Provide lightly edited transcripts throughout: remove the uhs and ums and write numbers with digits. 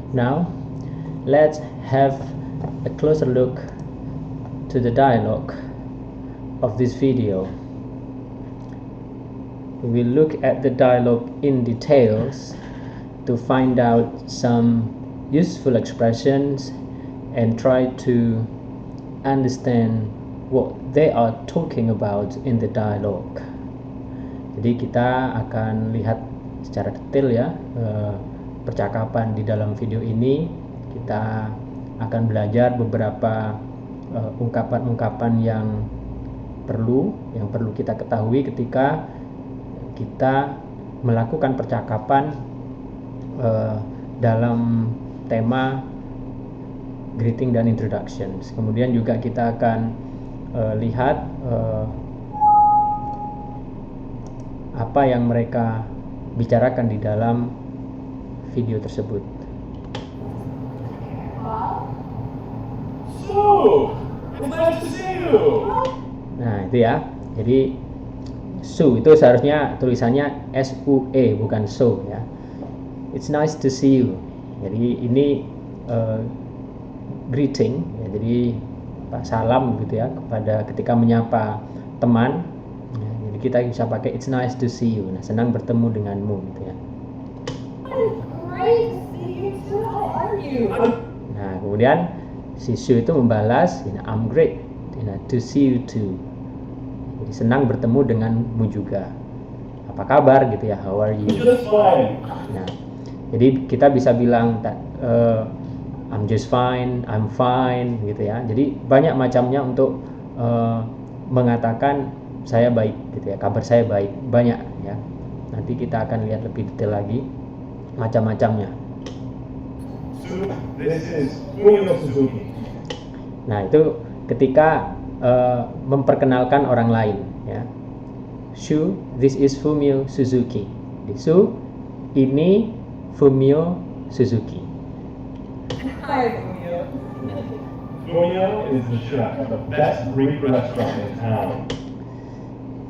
Now, let's have a closer look to the dialogue of this video. We will look at the dialogue in details to find out some useful expressions and try to understand what they are talking about in the dialogue. Jadi kita akan lihat secara detail ya percakapan di dalam video ini. Kita akan belajar beberapa ungkapan-ungkapan yang perlu kita ketahui ketika kita melakukan percakapan dalam tema greeting dan introductions. Kemudian juga kita akan lihat apa yang mereka bicarakan di dalam video tersebut. So, it's nice to see you. Nah, itu ya. Jadi Su itu seharusnya tulisannya S-U-E bukan so ya. It's nice to see you. Jadi ini greeting ya, jadi salam gitu ya kepada ketika menyapa teman ya, jadi kita bisa pakai it's nice to see you. Nah, senang bertemu denganmu gitu ya. Great to see you too. How are you? Nah, kemudian si Su itu membalas, I'm great to see you too. Jadi senang bertemu denganmu juga. Apa kabar gitu ya? How are you? Just fine. Nah, jadi kita bisa bilang I'm just fine, I'm fine gitu ya. Jadi banyak macamnya untuk mengatakan saya baik gitu ya. Kabar saya baik, banyak ya. Nanti kita akan lihat lebih detail lagi macam-macamnya. So, this is Fumio Suzuki. Nah, itu ketika memperkenalkan orang lain ya. Shu, this is Fumio Suzuki. Shu, ini Fumio Suzuki. Hi, Fumio. Fumio is the chef at the best Greek restaurant in town.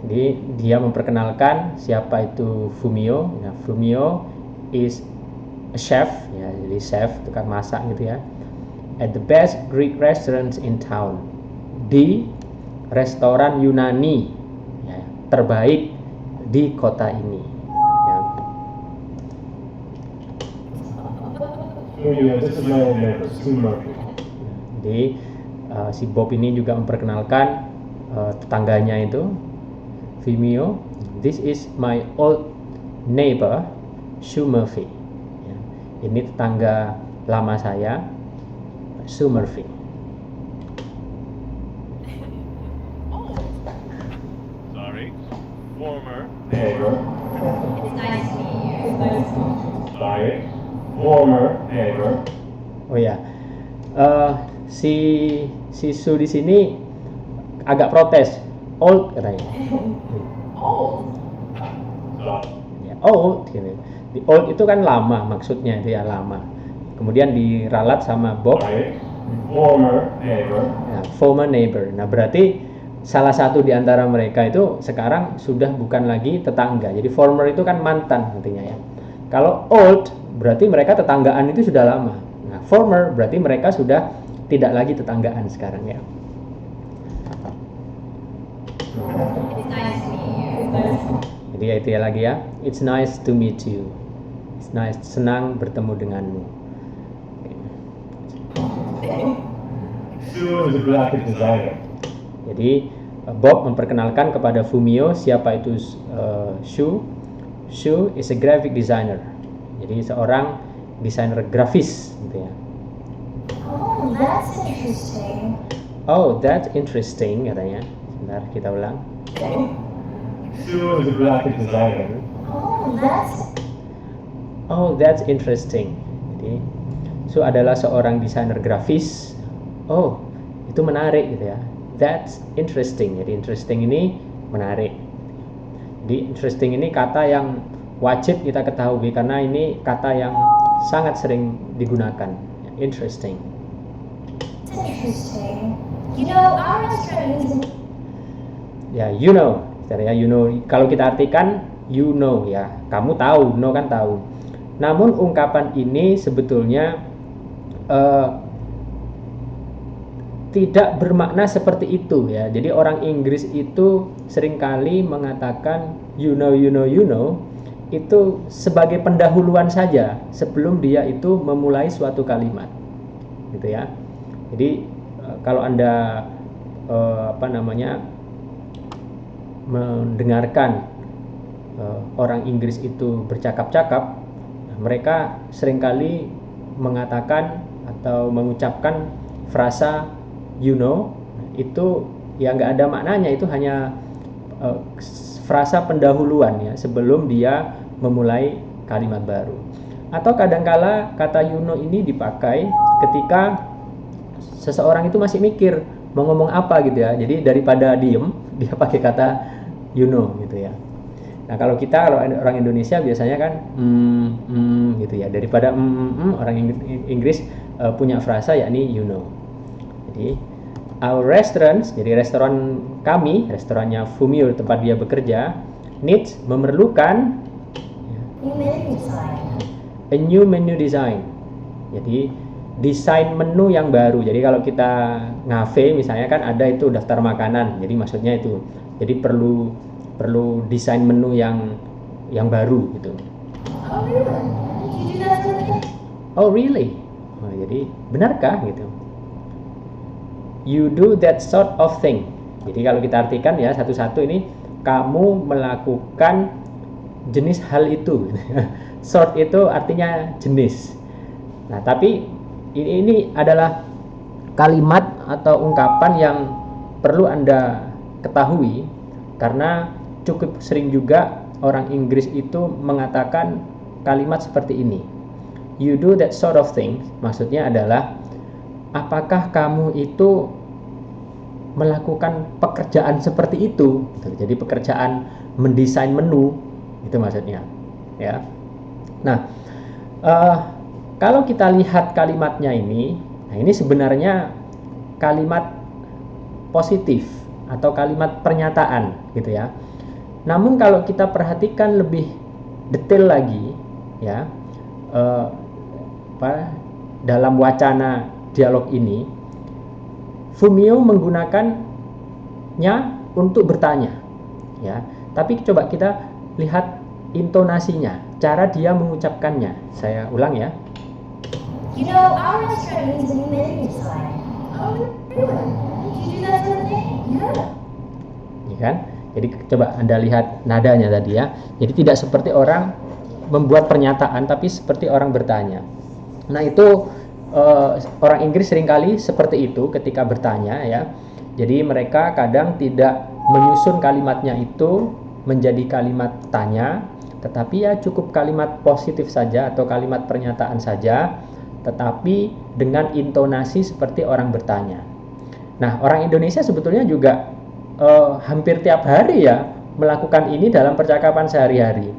Jadi dia memperkenalkan siapa itu Fumio. Nah, Fumio is a chef ya, jadi chef, tukang masak gitu ya. At the best Greek restaurants in town. Di restoran Yunani ya, terbaik di kota ini ya. Fumio, this is my old neighbor, Sue Murphy. Jadi si Bob ini juga memperkenalkan tetangganya itu Fumio. This is my old neighbor Sue Murphy ya. Ini tetangga lama saya Sue Murphy. Sorry, former neighbor. It's nice to meet you. Sorry, former neighbor. Oh ya, si Sue di sini agak protes, old katanya. Oh, So, Ya, old gitu. Di old itu kan lama maksudnya itu ya, lama. Kemudian diralat sama Bob, sorry, former neighbor. ya, former neighbor. Nah, berarti salah satu di antara mereka itu sekarang sudah bukan lagi tetangga. Jadi former itu kan mantan artinya ya. Kalau old berarti mereka tetanggaan itu sudah lama. Nah, former berarti mereka sudah tidak lagi tetanggaan sekarang ya. it's nice to meet you. Jadi ya itu ya lagi ya. It's nice to meet you. It's nice, senang bertemu denganmu. Sue is a graphic designer. Jadi Bob memperkenalkan kepada Fumio siapa itu Shu. Shu is a graphic designer. Jadi seorang desainer grafis gitu ya. Oh, that's interesting. Oh, that's interesting katanya. Sebentar kita ulang. Sue is a graphic designer. Oh, that's Oh, that's interesting. Jadi Shu adalah seorang desainer grafis. Oh, itu menarik gitu ya. That's interesting. Jadi interesting ini menarik. Jadi interesting ini kata yang wajib kita ketahui karena ini kata yang sangat sering digunakan. Interesting. interesting. You know, our restaurant is Ya, you know. Ya, you know. Kalau kita artikan you know ya, kamu tahu, know kan tahu. Namun ungkapan ini sebetulnya tidak bermakna seperti itu ya. Jadi orang Inggris itu seringkali mengatakan you know itu sebagai pendahuluan saja sebelum dia itu memulai suatu kalimat, gitu ya. Jadi kalau Anda mendengarkan orang Inggris itu bercakap-cakap, mereka seringkali mengatakan atau mengucapkan frasa you know, itu ya nggak ada maknanya, itu hanya frasa pendahuluan ya sebelum dia memulai kalimat baru. Atau kadangkala kata you know ini dipakai ketika seseorang itu masih mikir mau ngomong apa gitu ya. Jadi daripada diem, dia pakai kata you know gitu ya. Nah kalau orang Indonesia biasanya kan gitu ya. Daripada orang Inggris punya frasa yakni you know. Jadi our restaurants, jadi restoran kami, restorannya Fumio tempat dia bekerja, needs memerlukan a new menu design. Jadi desain menu yang baru. Jadi kalau kita ngafe misalnya kan ada itu daftar makanan. Jadi maksudnya itu. Jadi perlu desain menu yang baru gitu. Oh really? Oh, jadi benarkah gitu? You do that sort of thing. Jadi kalau kita artikan ya satu-satu ini, kamu melakukan jenis hal itu. Sort itu artinya jenis. Nah tapi ini adalah kalimat atau ungkapan yang perlu Anda ketahui, karena cukup sering juga orang Inggris itu mengatakan kalimat seperti ini. You do that sort of thing, maksudnya adalah apakah kamu itu melakukan pekerjaan seperti itu? Jadi pekerjaan mendesain menu, itu maksudnya ya. Nah kalau kita lihat kalimatnya ini, nah ini sebenarnya kalimat positif atau kalimat pernyataan gitu ya. Namun kalau kita perhatikan lebih detail lagi ya, dalam wacana dialog ini, Fumio menggunakannya untuk bertanya ya. Tapi coba kita lihat intonasinya, cara dia mengucapkannya. Saya ulang ya. You know, our restaurant needs a new menu design. Oh, really? Did you do that sort of thing? Yeah. Ya kan? Jadi coba Anda lihat nadanya tadi ya. Jadi tidak seperti orang membuat pernyataan, tapi seperti orang bertanya. Nah itu orang Inggris seringkali seperti itu ketika bertanya ya. Jadi mereka kadang tidak menyusun kalimatnya itu menjadi kalimat tanya, tetapi ya cukup kalimat positif saja atau kalimat pernyataan saja, tetapi dengan intonasi seperti orang bertanya. Nah orang Indonesia sebetulnya juga hampir tiap hari ya melakukan ini dalam percakapan sehari-hari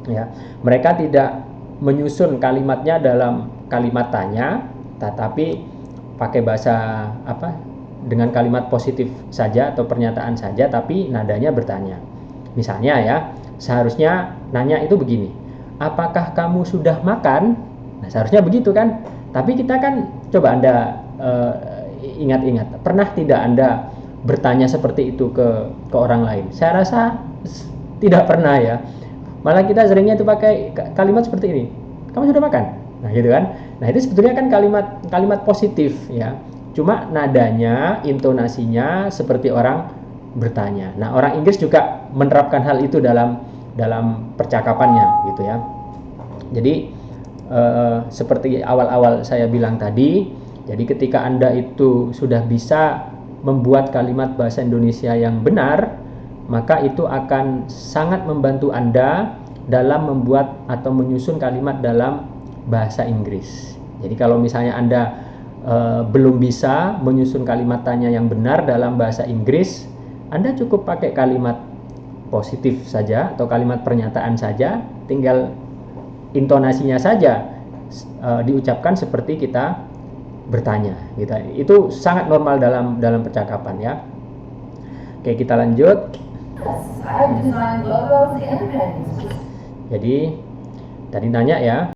ya. Mereka tidak menyusun kalimatnya dalam kalimat tanya, tetapi pakai bahasa dengan kalimat positif saja atau pernyataan saja, tapi nadanya bertanya. Misalnya ya, seharusnya nanya itu begini, apakah kamu sudah makan? Nah seharusnya begitu kan, tapi kita kan coba Anda ingat-ingat, pernah tidak Anda bertanya seperti itu ke orang lain? Saya rasa tidak pernah ya. Malah kita seringnya itu pakai kalimat seperti ini, kamu sudah makan? Nah gitu kan. Nah itu sebetulnya kan kalimat positif ya, cuma nadanya, intonasinya seperti orang bertanya. Nah orang Inggris juga menerapkan hal itu dalam percakapannya gitu ya. Jadi seperti awal-awal saya bilang tadi, jadi ketika Anda itu sudah bisa membuat kalimat bahasa Indonesia yang benar, maka itu akan sangat membantu Anda dalam membuat atau menyusun kalimat dalam bahasa Inggris. Jadi kalau misalnya Anda belum bisa menyusun kalimat tanya yang benar dalam bahasa Inggris, Anda cukup pakai kalimat positif saja atau kalimat pernyataan saja, tinggal intonasinya saja diucapkan seperti kita bertanya gitu. Itu sangat normal dalam percakapan ya. Oke, kita lanjut. Jadi tadi nanya ya,